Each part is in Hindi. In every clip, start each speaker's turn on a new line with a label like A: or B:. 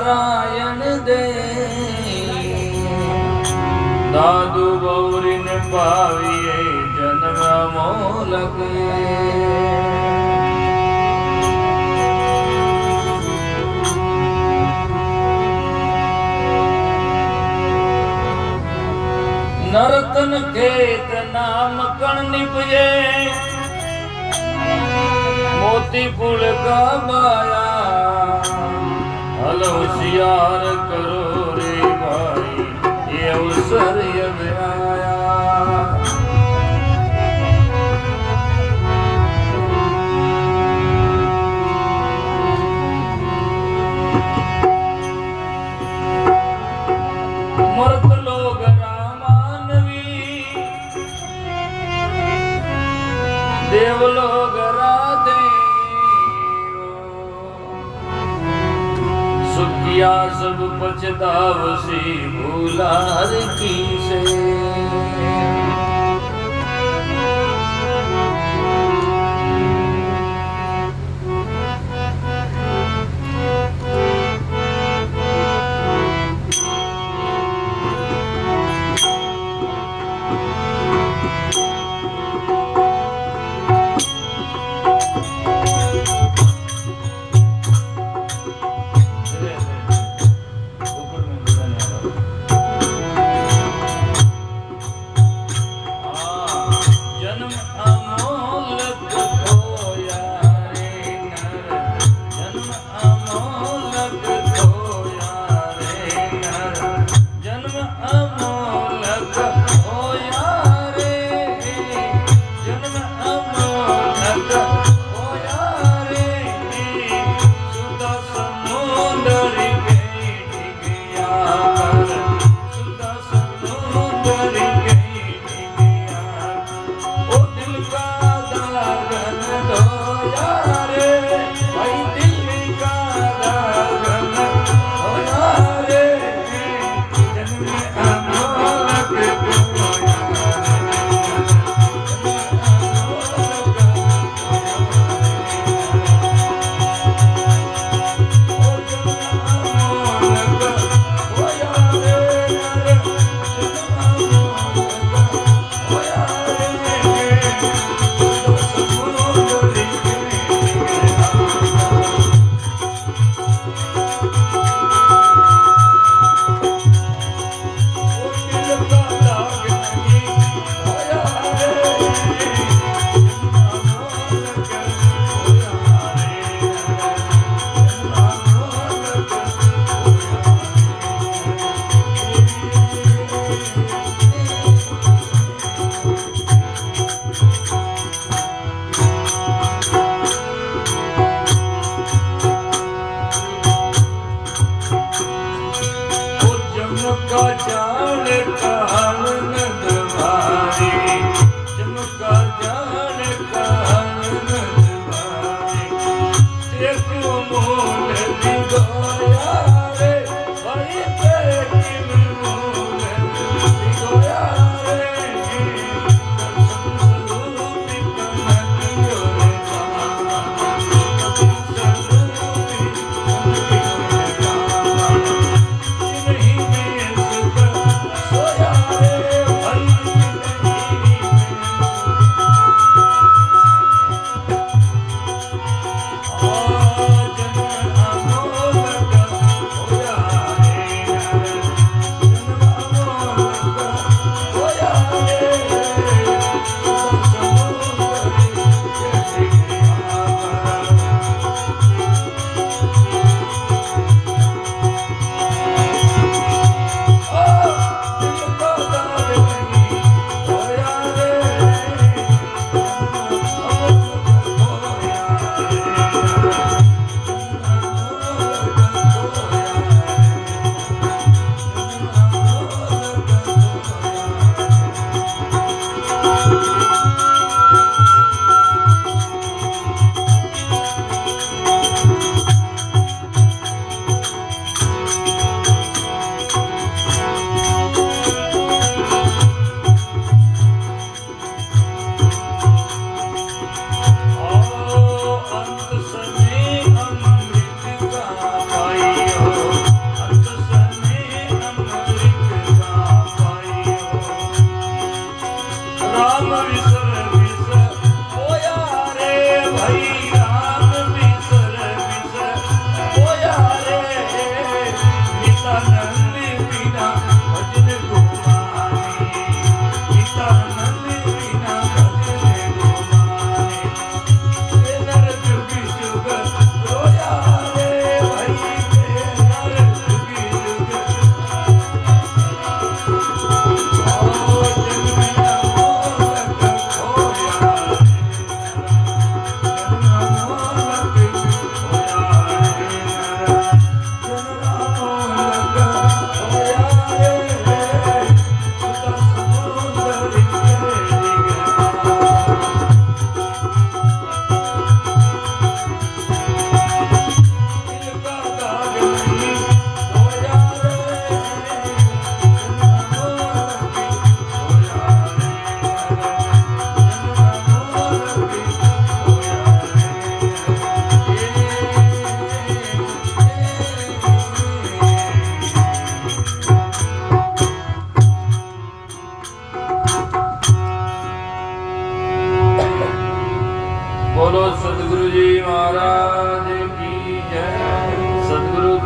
A: नारायण दे दादू गौरी ने पाविए जन्म मोलक नरतन खेत नाम कण निपजे मोती पुल का बाया हल होशियार करो रे भाई ये अवसर अब आया मर्द लोग देव लोग राधे सुखिया सब पछतावसी भूला हर की से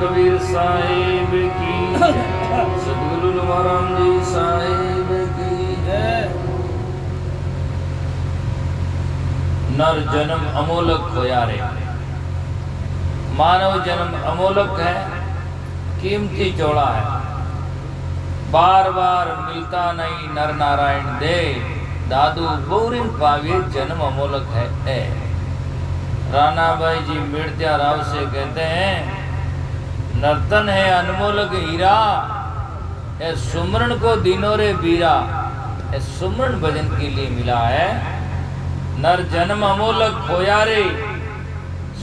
A: कबीर साहिब की जय। सदगुरु महाराज जी साहिब की जय। नर जन्म अमोलक होया रे। मानव जन्म अमोलक है, कीमती चौड़ा है, बार बार मिलता नहीं नर नारायण दे। दादू गौरिन पावे जन्म अमोलक है। राणा भाई जी मिर्त्या राव से कहते हैं, नर्तन है अनमोलक हीरा, ए सुमरण को दिनों रे बीरा। ए सुमरण भजन के लिए मिला है। नर जन्म अमोलक खोया रे,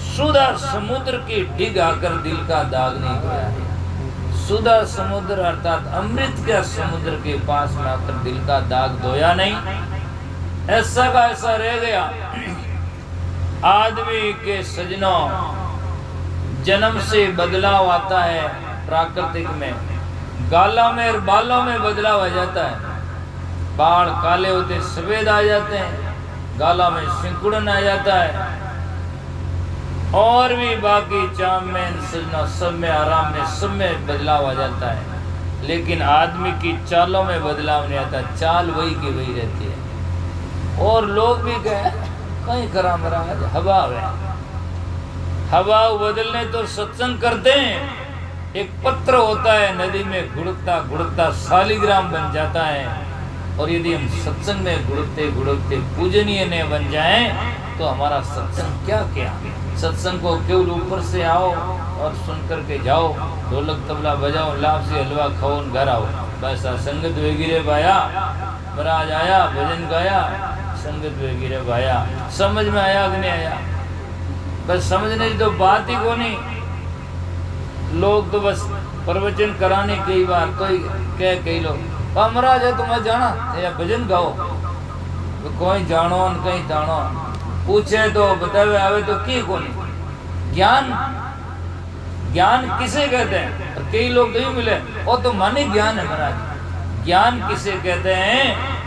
A: सुधा समुद्र की डिग आकर दिल का दाग नहीं खोया रे। सुधा समुद्र अर्थात अमृत के समुद्र के पास में आकर दिल का दाग धोया नहीं। ऐसा का ऐसा रह गया। आदमी के सजनों जन्म से बदलाव आता है प्राकृतिक में, गालों में और बालों में बदलाव आ जाता है। बाल काले होते सफेद आ जाते हैं, गालों में सिंकुड़न आ जाता है, और भी बाकी चाम में सजना सब में आराम में सब में बदलाव आ जाता है। लेकिन आदमी की चालों में बदलाव नहीं आता, चाल वही की वही रहती है। और लोग भी कहे कहीं करा मरा हवा है, हवा बदलने तो सत्संग करते हैं। एक पत्र होता है नदी में घुड़कता घुड़कता शालिग्राम बन जाता है, और यदि हम सत्संग में घुड़कते घुड़कते पूजनीय न बन जाएं तो हमारा सत्संग क्या क्या। सत्संग को केवल ऊपर से आओ और सुन करके जाओ, ढोलक तबला बजाओ, लाभ से हलवा खाओ, घर आओ, बस संगत वेगिरे भाया, महाराज आया भजन गाया, संगत वेगिरे भाया। समझ में आया कि नहीं आया? बस समझने की तो बात ही को नहीं। लोग तो बस प्रवचन कराने कई बार तो कह कई लोग महाराज है तुम्हें जाना या भजन गाओ, तो कोई जानो न कहीं तानो, पूछे तो बतावे आवे तो की को नहीं। ज्ञान ज्ञान किसे कहते हैं? और कई लोग नहीं मिले वो तो माने ज्ञान है महाराज। ज्ञान किसे कहते हैं?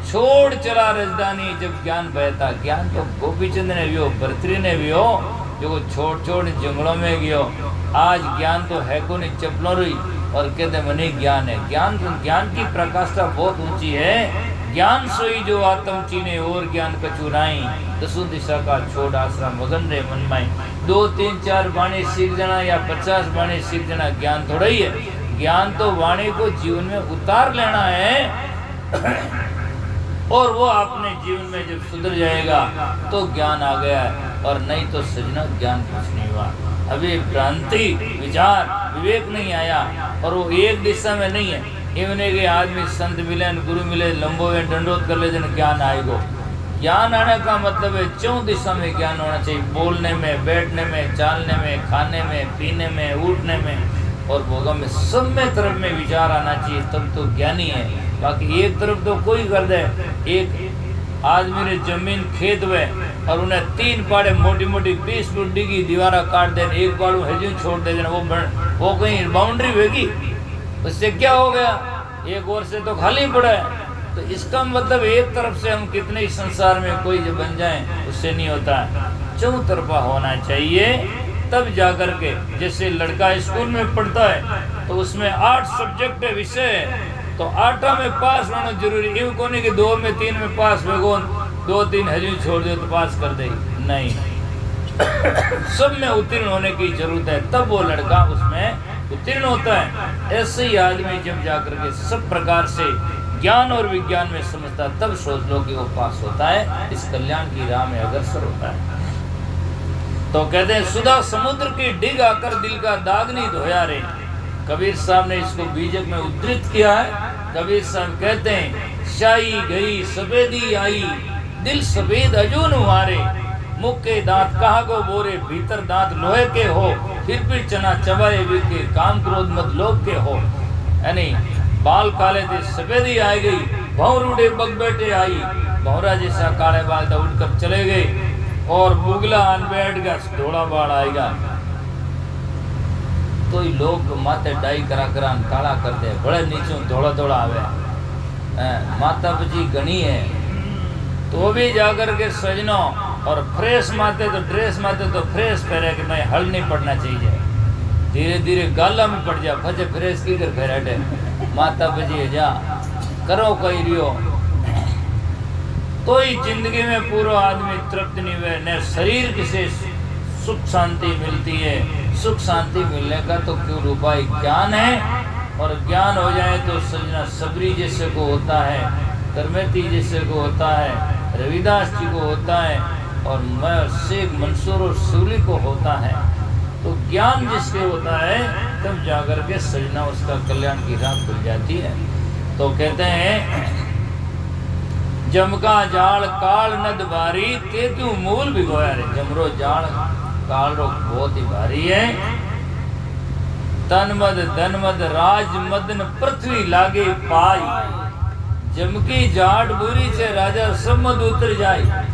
A: छोड़ चला राजधानी जब ज्ञान बहता। ज्ञान तो गोपीचंद ने भी हो, भर्तृ ने भी हो, जो छोड़ छोड़ जंगलों में गयो। आज ज्ञान तो है को नहीं चपलों रही और कहते मनी ज्ञान है। ज्ञान तो ज्ञान की प्रकाष्ठा बहुत ऊंची है। ज्ञान सोई जो आत्म चीने और ज्ञान कचुराई, दसों दिशा का छोड़ आसरा मगन रे मन माई। 2 3 4 वाणी सीख जाना या 50 वाणी सीख जाना ज्ञान थोड़ा ही है। ज्ञान तो वाणी को जीवन में उतार लेना है और वो अपने जीवन में जब सुधर जाएगा तो ज्ञान आ गया है, और नहीं तो सजना ज्ञान कुछ नहीं हुआ। अभी भ्रांति विचार विवेक नहीं आया, और वो एक दिशा में नहीं है। इवने के आदमी संत मिले गुरु मिले लंबो में दंडोत कर ले जन ज्ञान आएगो। ज्ञान आने का मतलब है 4 दिशा में ज्ञान होना चाहिए। बोलने में, बैठने में, चालने में, खाने में, पीने में, उठने में और भोगों में, सब में तरफ में विचार आना चाहिए, तब तो ज्ञानी है। बाकी एक तरफ तो कोई कर दे। एक आदमी ने जमीन खेत में और उन्हें 3 पाड़े मोटी मोटी 20 फुट की दीवारा काट देना, एक पाड़ू हजू छोड़ दे देना, वो कहीं बाउंड्री होगी, उससे क्या हो गया? एक ओर से तो खाली पड़ा है। तो इसका मतलब एक तरफ से हम कितने ही संसार में कोई जो बन जाए उससे नहीं होता है, चौतरफा होना चाहिए। तब जाकर के, जैसे लड़का स्कूल में पढ़ता है तो उसमें 8 सब्जेक्ट विषय है, तो 8 में पास होना जरूरी। यूँ को नहीं कि 2 में 3 में पास भगवान 2-3 हजू छोड़ दे तो पास कर दे, नहीं। सब में उत्तीर्ण होने की जरूरत है, तब वो लड़का उसमें उत्तीर्ण होता है। ऐसे ही आदमी जब जाकर के सब प्रकार से ज्ञान और विज्ञान में समझता है, तब सोच लो कि वो पास होता है, इस कल्याण की राह में अग्रसर होता है। तो कहते हैं सुधा समुद्र की डिग आकर दिल का दाग नहीं धोया रे। कबीर साहब ने इसको बीजक में उद्धृत किया है। कबीर साहब कहते हैं शाही गई सफेदी आई, दिल सफेद अजून मारे, मुख के दांत कहा को बोरे, भीतर दांत लोहे के हो, फिर चना चबाए भी के, काम क्रोध मत लोग के हो। यानी बाल काले थे सफेदी आ गई, भौरूडे बग बैठे आई, भौरा जैसा काले बाल तो उठकर चले गए, और बुगला आन बैठ गया थोड़ा बाढ़ आएगा। तो ही लोग माथे डाई करा करा काला करते हैं, बड़े नीचों थोड़ा थोड़ा आवे, माता पिता गणी है तो भी जाकर के सजनों और फ्रेश माते तो ड्रेस माते तो फ्रेश पहने कि नहीं हल नहीं पड़ना चाहिए। धीरे धीरे गाला में पड़ जा फजे फ्रेश की कर फिर हटे माता बजी जा करो कही रियो तो ही जिंदगी में पूरा आदमी तृप्त नहीं हुए न शरीर किसे सुख शांति मिलती है। सुख शांति मिलने का तो क्यों उपाय ज्ञान है, और ज्ञान हो जाए तो सजना सबरी जैसे को होता है, करमेती जैसे को होता है, रविदास जी को होता है, और शेख मंसूर और सूली को होता है। तो ज्ञान जिसके होता है तब जाकर के सजना उसका कल्याण की राह खुल जाती है। तो कहते हैं जमका जाल काल नद भारी ते तू मूल भिगोया रे। जमरो जाल काल रो बहुत ही भारी है। तन मद धन मद राज मदन पृथ्वी लागे पाई। जमकी जाट बुरी से राजा समद उतर जाए।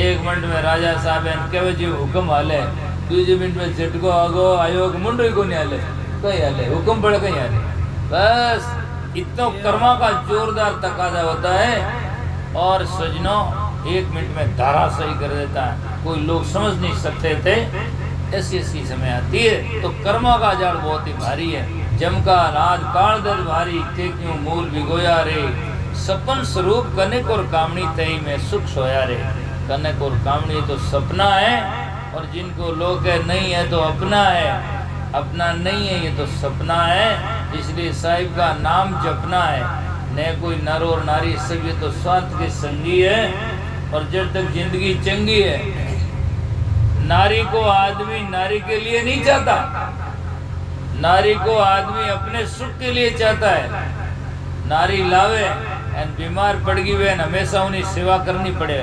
A: एक मिनट में राजा साहब कहे जी हुक्म हाले, दूसरे मिनट में झटको आगो आयोग मुंडो को नहीं हाले, कहीं हाले हुक्म पड़ कहीं हाले। बस इतना कर्मा का जोरदार तकाजा होता है और सजनों एक मिनट में धारा सही कर देता है। कोई लोग समझ नहीं सकते थे, ऐसी ऐसी समय आती है। तो कर्मा का जाल बहुत ही भारी है। जमका राज काल दर भारी ते क्यों मूल भिगोया रे। सपन स्वरूप कनक और कामनी तई में सुख सोया रे। कनक और कामनी तो सपना है, और जिनको लोग नहीं है तो अपना है, अपना नहीं है ये तो सपना है। इसलिए साहिब का नाम जपना है। न कोई नर और नारी सब ये तो स्वार्थ के संगी है, और जब तक जिंदगी चंगी है। नारी को आदमी नारी के लिए नहीं चाहता, नारी को आदमी अपने सुख के लिए चाहता है। नारी लावे एंड बीमार पड़ गई वे हमेशा उन्हें सेवा करनी पड़े,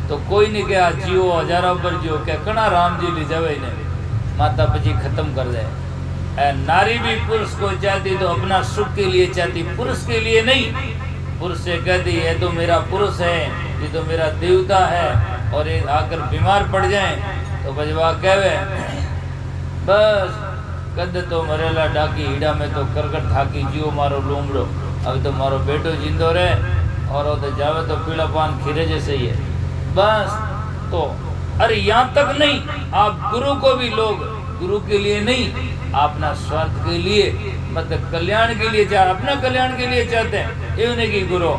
A: तो कोई नहीं कहा जियो हजारों पर जियो, क्या कना राम जी ले जावे ने माता पिता खत्म कर दे। नारी भी पुरुष को चाहती तो अपना सुख के लिए चाहती, पुरुष के लिए नहीं। पुरुष से कहती है तो मेरा पुरुष है, ये तो मेरा देवता है, और ये आकर बीमार पड़ जाए तो बजवा कहवे बस कद तो मरेला डाकी हीड़ा में तो करकट थाकी जियो मारो लूमड़ो। अब तो मारो बेटो जिंदो रहे, और वो तो जावे तो पीला पान खीरे जैसे ही है बस। तो अरे यहाँ तक नहीं, आप गुरु को भी लोग गुरु के लिए नहीं, अपना स्वार्थ के लिए, मतलब कल्याण के लिए चाह, अपना कल्याण के लिए चाहते हैं। ये नहीं कि गुरु,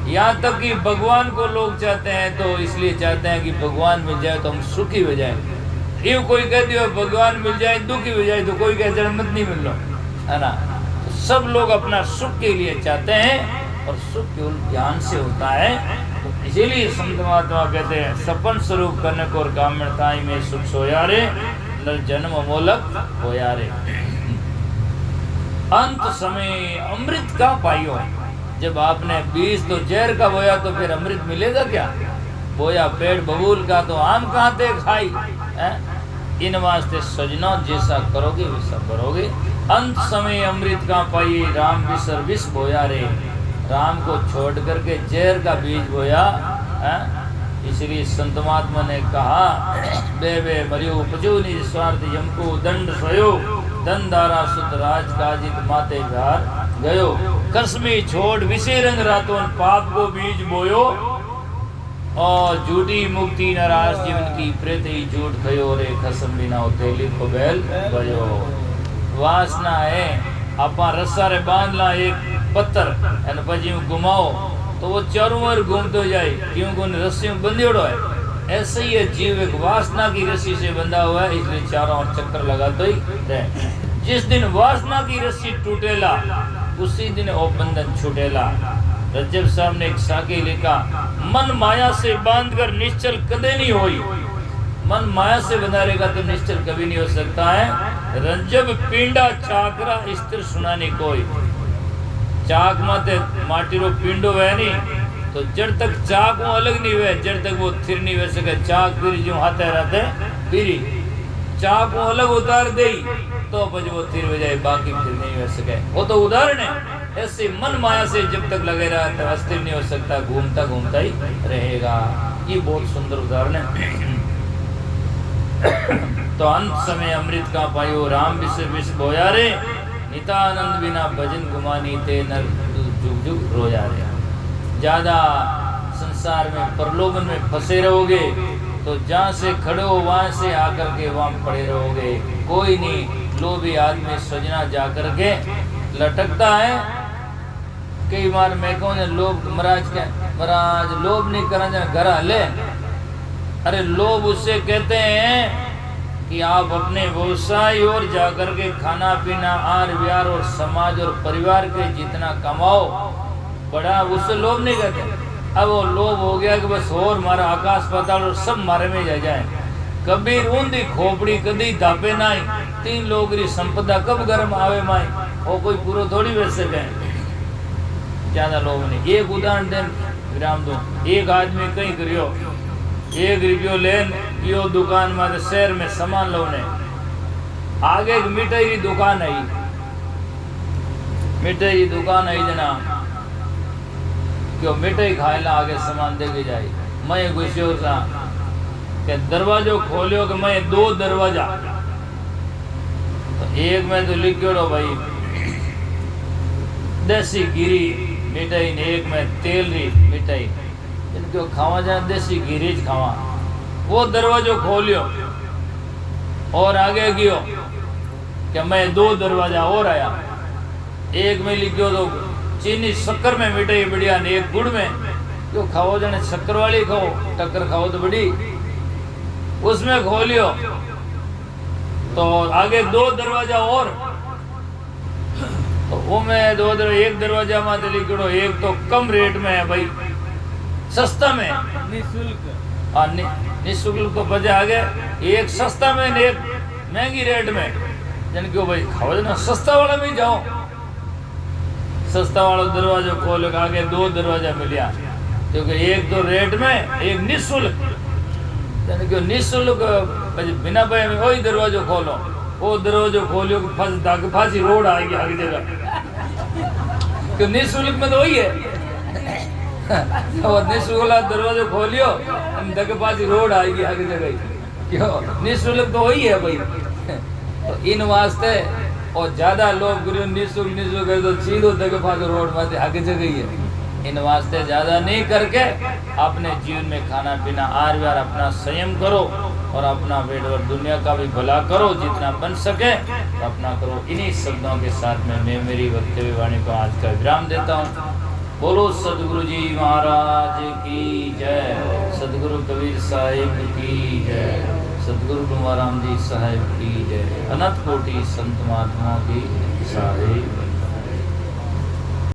A: यहाँ तक कि भगवान को लोग चाहते हैं तो इसलिए चाहते हैं कि भगवान मिल जाए तो हम सुखी हो जाए। ये कोई कह दियो भगवान मिल जाए दुखी हो जाए, तो कोई कह जन्मत नहीं मिल लो, है ना। तो सब लोग अपना सुख के लिए चाहते हैं, और सुख केवल ज्ञान से होता है। तो इसीलिए संत महात्मा कहते हैं सपन स्वरूप कनक और कामणताई में सुख सोया रे, नर जन्म मोलक होया रे। अंत समय अमृत का पाइयो। जब आपने बीज तो जहर का बोया तो फिर अमृत मिलेगा क्या? बोया पेड़ बबूल का तो आम कहाँ थे खाई है? इन वास्ते सजना जैसा करोगे वैसा भरोगे। अंत समय अमृत का पाइए राम विसर विष बोया रे। राम को छोड़ करके जहर का बीज बोया है। इसलिए संत महात्मा ने कहा बे बे मरियो पजो निस्वार्थ यमको दंड सोयो। दंदारा सुत राज काजित माते विहार गयो। कसमी छोड़ विषय रंग रातों पाप को बीज बोयो। और झूठी मुक्ति नाराज जीवन की प्रेत ही झूठ खयो रे। खसम बिना होते लिखो बैल गयो। वासना है आपा रस्सा रे बांध ला एक पत्थर एन पजी घुमाओ तो वो चारों ओर घूमते जाए, क्योंकि उन रस्सी में बंधेड़ो है। ऐसे ही है जीव एक वासना की रस्सी से बंधा हुआ है, इसलिए चारों ओर चक्कर लगाते ही रहे। जिस दिन वासना की रस्सी टूटेला उसी दिन वो बंधन छूटेला। रज्जब साहब ने एक साके लिखा, मन माया से बांधकर निश्चल कदे नहीं होई। मन माया से बंधा रहेगा तो निश्चल कभी नहीं हो सकता है। रज्जब पिंडा चाकरा स्थिर सुनाने कोई। चाक माते माटी रो पिंडो है नहीं, तो जड़ तक चाक वो अलग नहीं हुए, जड़ तक वो थिर नहीं हो सके। चाक फिर जो हाथे रहते फिर चाक वो अलग उतार दे तो बज वो थिर हो जाए, बाकी फिर नहीं हो सके। वो तो उदाहरण है। ऐसे मन माया से जब तक लगे रहा तो अस्थिर नहीं हो सकता, घूमता घूमता ही रहेगा। ये बहुत सुंदर उदाहरण है। तो अंत समय अमृत का पायो राम विष विष बोया रे। नितानंद बिना भजन गुमानी ते नर जुग जुग रोया रे। ज्यादा संसार में प्रलोभन में फंसे रहोगे तो जहाँ से खड़े हो वहां से आकर के वहां पड़े रहोगे। कोई नहीं, लोभी आदमी सजना जाकर के लटकता है। कई बार मैं कहूँ लोभ महाराज लोभ नहीं करना घर हाले। अरे लोभ उससे कहते हैं कि आप अपने व्यवसाय और जाकर के खाना पीना आर विहार और समाज और परिवार के जितना कमाओ बड़ा, उससे लोभ नहीं कहते। अब वो लोभ हो गया कि बस और हमारा आकाश पाताल और सब मारे में जा जाए। कबीर ऊंधी खोपड़ी कदी धापे नाई, 3 लोग री संपदा कब गर्म आवे माई। वो कोई पूरा थोड़ी बेच सके, ज्यादा लोभ नहीं। एक उदाहरण दें विराम दो। एक आदमी कहीं करियो 1 रुपयो लेन यो दुकान में शहर में सामान लोने आगे एक मिठाई की दुकान आई। मिठाई की दुकान आई जना क्यों मिठाई खाएला आगे सामान दे के जाए। मैं घुस्यो सा के दरवाजो खोलियो कि मैं 2 दरवाजा, तो एक में तो लिखियो रो भाई देसी गिरी मिठाई ने, एक में तेल री मिठाई इनको खावा जाए देसी गिरीज खावा। वो दरवाजो खोलियो और आगे गयो कि मैं 2 दरवाजा और आया। एक में लिखियो तो चीनी शक्कर में मिठाई बढ़िया ने, एक गुड़ में। जो खाओ जाने शक्कर वाली खाओ, टक्कर खाओ तो बड़ी। उसमें खोलियो तो आगे 2 दरवाजा और, तो वो में 2 दरवाजा, एक दरवाजा में तो लिखियो एक तो कम रेट में है भाई, सस्ता में निःशुल्क। और निःशुल्क तो बजा आ गए, एक सस्ता में एक महंगी रेट में। जन क्यों भाई खाओ ना सस्ता वाला में जाओ। सस्ता वाला दरवाजा खोल आगे 2 दरवाजा मिलिया, क्योंकि एक तो रेट में एक निःशुल्क। जन क्यों निःशुल्क बिना पैसे में वही दरवाजा खोलो। वो दरवाजा खोलियो फांसी रोड आएगी आगे जगह, क्यों निःशुल्क में तो वही है। और निःशुल्क दरवाजा खोलियो दगपासी रोड आएगी आगे जगह, क्यों निःशुल्क तो वही है भाई। तो इन वास्ते और ज्यादा लोग निःशुल्क तो सीधो दगपासी रोड में आगे जगह है। इन वास्ते ज्यादा नहीं करके अपने जीवन में खाना पीना आर व्यवहार अपना संयम करो और अपना पेट और दुनिया का भी भला करो जितना बन सके तो अपना करो। इन्हीं शब्दों के साथ में मैं मेरी वक्तव्य वाणी को आज का विराम देता हूँ। बोलो सदगुरु जी महाराज की जय, सदगुरु कबीर साहिब की जय, सदगुरु कुमाराम जी साहिब की जय, अनंत कोटि संत महात्माओं की